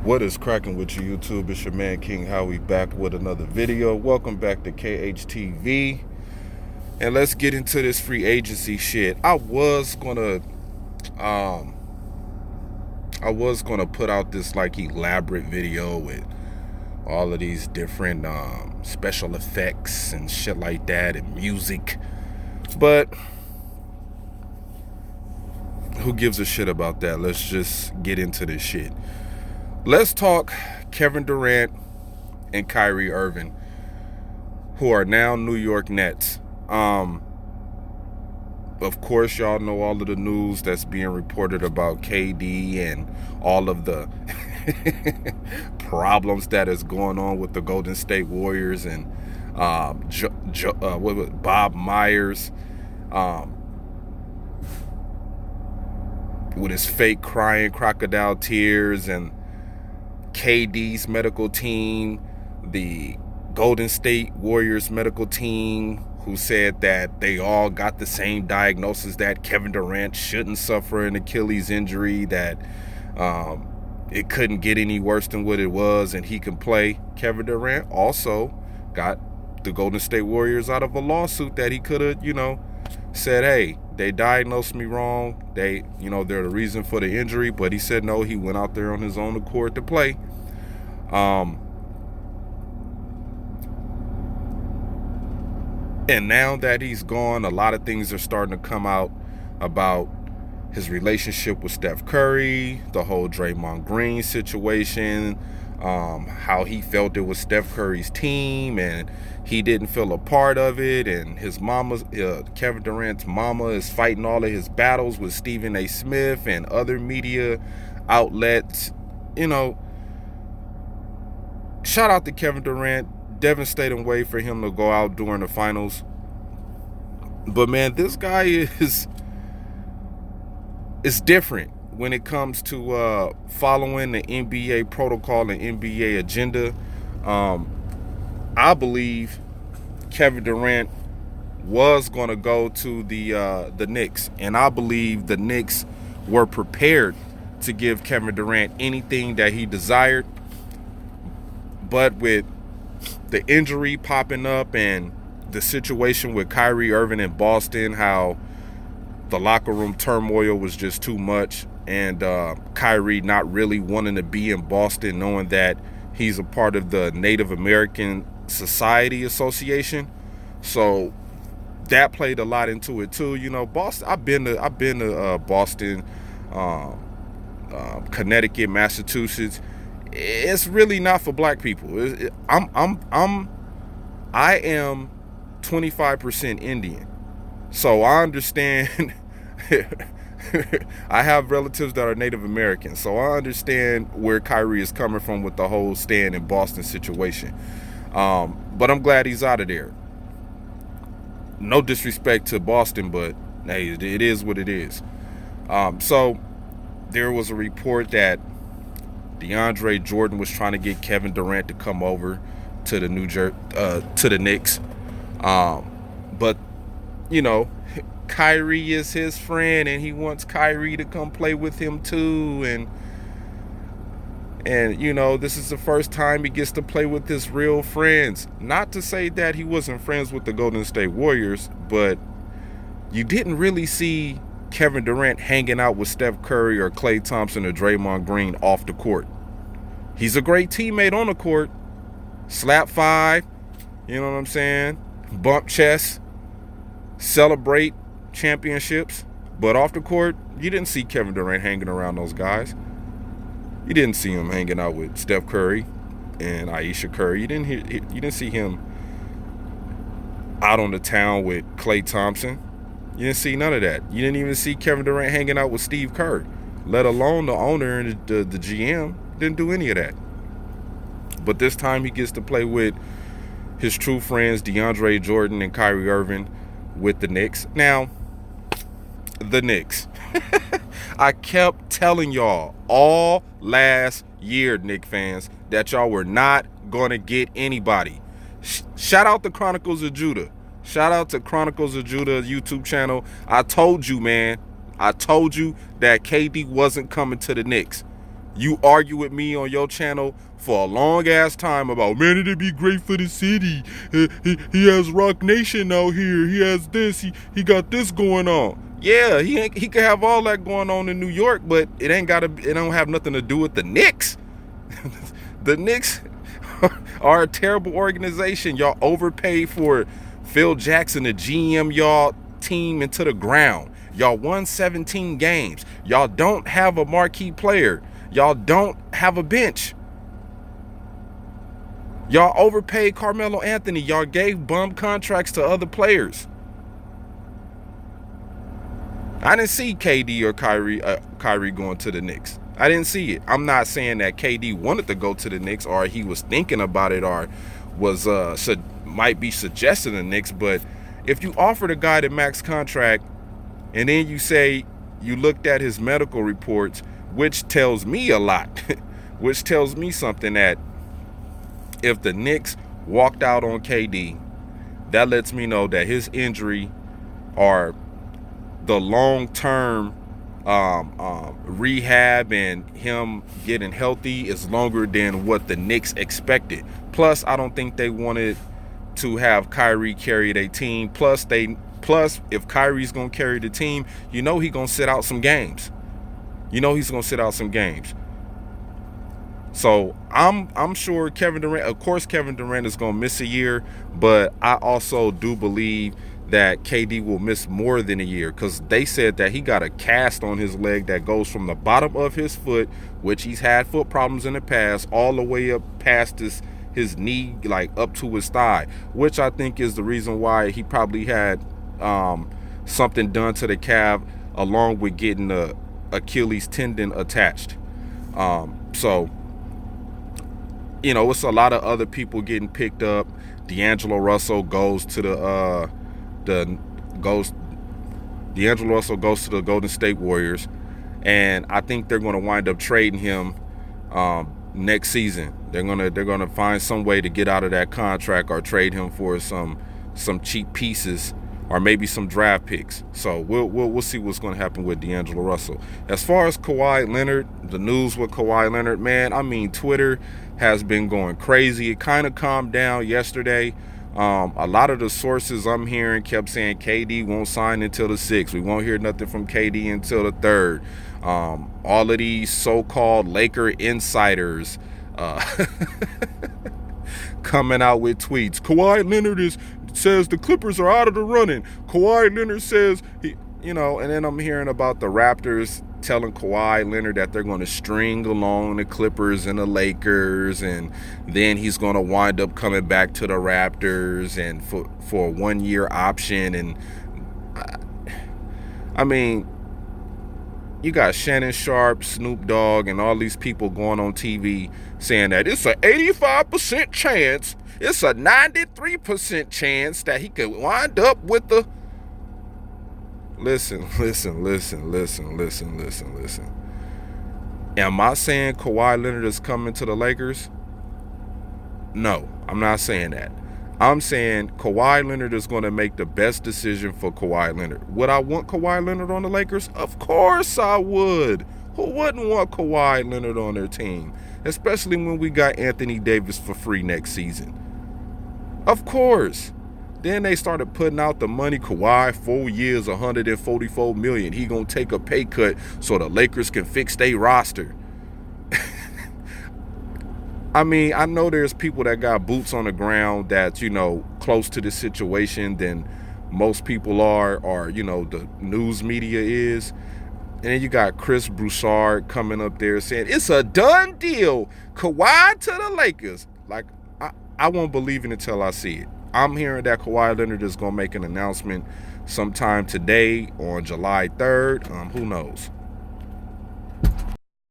What is cracking with you, YouTube? It's your man King Howie back with another video. Welcome back to KHTV. And let's get into this free agency shit. I was gonna put out this like elaborate video with all of these different special effects and shit like that and music. But who gives a shit about that? Let's just get into this shit. Let's talk Kevin Durant and Kyrie Irving, who are now New York Nets. Of course, y'all know all of the news that's being reported about KD and all of the problems that is going on with the Golden State Warriors and Bob Myers with his fake crying crocodile tears, and KD's medical team, the Golden State Warriors medical team, who said that they all got the same diagnosis, that Kevin Durant shouldn't suffer an Achilles injury, that it couldn't get any worse than what it was and he can play. Kevin Durant also got the Golden State Warriors out of a lawsuit that he could have, said, hey, they diagnosed me wrong. They're the reason for the injury. But he said no, he went out there on his own accord to play. And now that he's gone, a lot of things are starting to come out about his relationship with Steph Curry, the whole Draymond Green situation, how he felt it was Steph Curry's team and he didn't feel a part of it, and his Kevin Durant's mama is fighting all of his battles with Stephen A. Smith and other media outlets. Shout out to Kevin Durant. Devastating way for him to go out during the finals. But man, this guy is different when it comes to following the NBA protocol and NBA agenda. I believe Kevin Durant was going to go to the Knicks, and I believe the Knicks were prepared to give Kevin Durant anything that he desired. But with the injury popping up and the situation with Kyrie Irving in Boston, how the locker room turmoil was just too much, and Kyrie not really wanting to be in Boston, knowing that he's a part of the Native American Society Association. So that played a lot into it too. Boston. I've been to Boston, Connecticut, Massachusetts. It's really not for black people. I am 25% Indian, so I understand. I have relatives that are Native American, so I understand where Kyrie is coming from with the whole staying in Boston situation. But I'm glad he's out of there. No disrespect to Boston, but hey, it is what it is. So there was a report that DeAndre Jordan was trying to get Kevin Durant to come over to the Knicks. But Kyrie is his friend, and he wants Kyrie to come play with him too. And this is the first time he gets to play with his real friends. Not to say that he wasn't friends with the Golden State Warriors, but you didn't really see Kevin Durant hanging out with Steph Curry or Klay Thompson or Draymond Green off the court. He's a great teammate on the court. Slap five, you know what I'm saying? Bump chest, celebrate championships. But off the court, you didn't see Kevin Durant hanging around those guys. You didn't see him hanging out with Steph Curry and Ayesha Curry. You didn't see him out on the town with Klay Thompson. You didn't see none of that. You didn't even see Kevin Durant hanging out with Steve Kerr, let alone the owner and the GM. Didn't do any of that. But this time he gets to play with his true friends, DeAndre Jordan and Kyrie Irving, with the Knicks. Now, the Knicks. I kept telling y'all all last year, Knicks fans, that y'all were not going to get anybody. Shout out to Chronicles of Judah. Shout out to Chronicles of Judah YouTube channel. I told you, man. I told you that KD wasn't coming to the Knicks. You argue with me on your channel for a long ass time about, man, it'd be great for the city. He has Rock Nation out here. He has this. He got this going on. Yeah, he could have all that going on in New York, but it don't have nothing to do with the Knicks. The Knicks are a terrible organization. Y'all overpaid for Phil Jackson, the GM, y'all team into the ground. Y'all won 17 games. Y'all don't have a marquee player. Y'all don't have a bench. Y'all overpaid Carmelo Anthony. Y'all gave bum contracts to other players. I didn't see KD or Kyrie going to the Knicks. I didn't see it. I'm not saying that KD wanted to go to the Knicks or he was thinking about it or was might be suggesting the Knicks. But if you offered a guy the max contract and then you say you looked at his medical reports, which tells me a lot, which tells me something, that if the Knicks walked out on KD, that lets me know that his injury or the long-term rehab and him getting healthy is longer than what the Knicks expected. Plus, I don't think they wanted to have Kyrie carry their team. Plus, if Kyrie's gonna carry the team, you know he's gonna sit out some games. So I'm sure Kevin Durant, of course Kevin Durant is gonna miss a year, but I also do believe that KD will miss more than a year, because they said that he got a cast on his leg that goes from the bottom of his foot, which he's had foot problems in the past, all the way up past his knee, like up to his thigh, which I think is the reason why he probably had something done to the calf along with getting the Achilles tendon attached. So, you know, it's a lot of other people getting picked up. D'Angelo Russell goes to the Golden State Warriors, and I think they're going to wind up trading him next season. They're gonna find some way to get out of that contract or trade him for some cheap pieces or maybe some draft picks. So we'll see what's going to happen with D'Angelo Russell. As far as Kawhi Leonard, the news with Kawhi Leonard, man, I mean, Twitter has been going crazy. It kind of calmed down yesterday. A lot of the sources I'm hearing kept saying KD won't sign until the 6th. We won't hear nothing from KD until the 3rd. All of these so-called Laker insiders coming out with tweets. Kawhi Leonard says the Clippers are out of the running. Kawhi Leonard says and then I'm hearing about the Raptors telling Kawhi Leonard that they're going to string along the Clippers and the Lakers, and then he's going to wind up coming back to the Raptors and for a 1-year option. And I mean, you got Shannon Sharp, Snoop Dogg, and all these people going on TV saying that it's an 85% chance, it's a 93% chance that he could wind up with the... Listen. Am I saying Kawhi Leonard is coming to the Lakers? No, I'm not saying that. I'm saying Kawhi Leonard is going to make the best decision for Kawhi Leonard. Would I want Kawhi Leonard on the Lakers? Of course I would. Who wouldn't want Kawhi Leonard on their team? Especially when we got Anthony Davis for free next season. Of course. Then they started putting out the money. Kawhi, 4 years, $144 million. He gonna take a pay cut so the Lakers can fix their roster. I mean, I know there's people that got boots on the ground that's, close to the situation than most people are, or, the news media is. And then you got Chris Broussard coming up there saying, it's a done deal. Kawhi to the Lakers. Like, I won't believe it until I see it. I'm hearing that Kawhi Leonard is going to make an announcement sometime today on July 3rd. Who knows?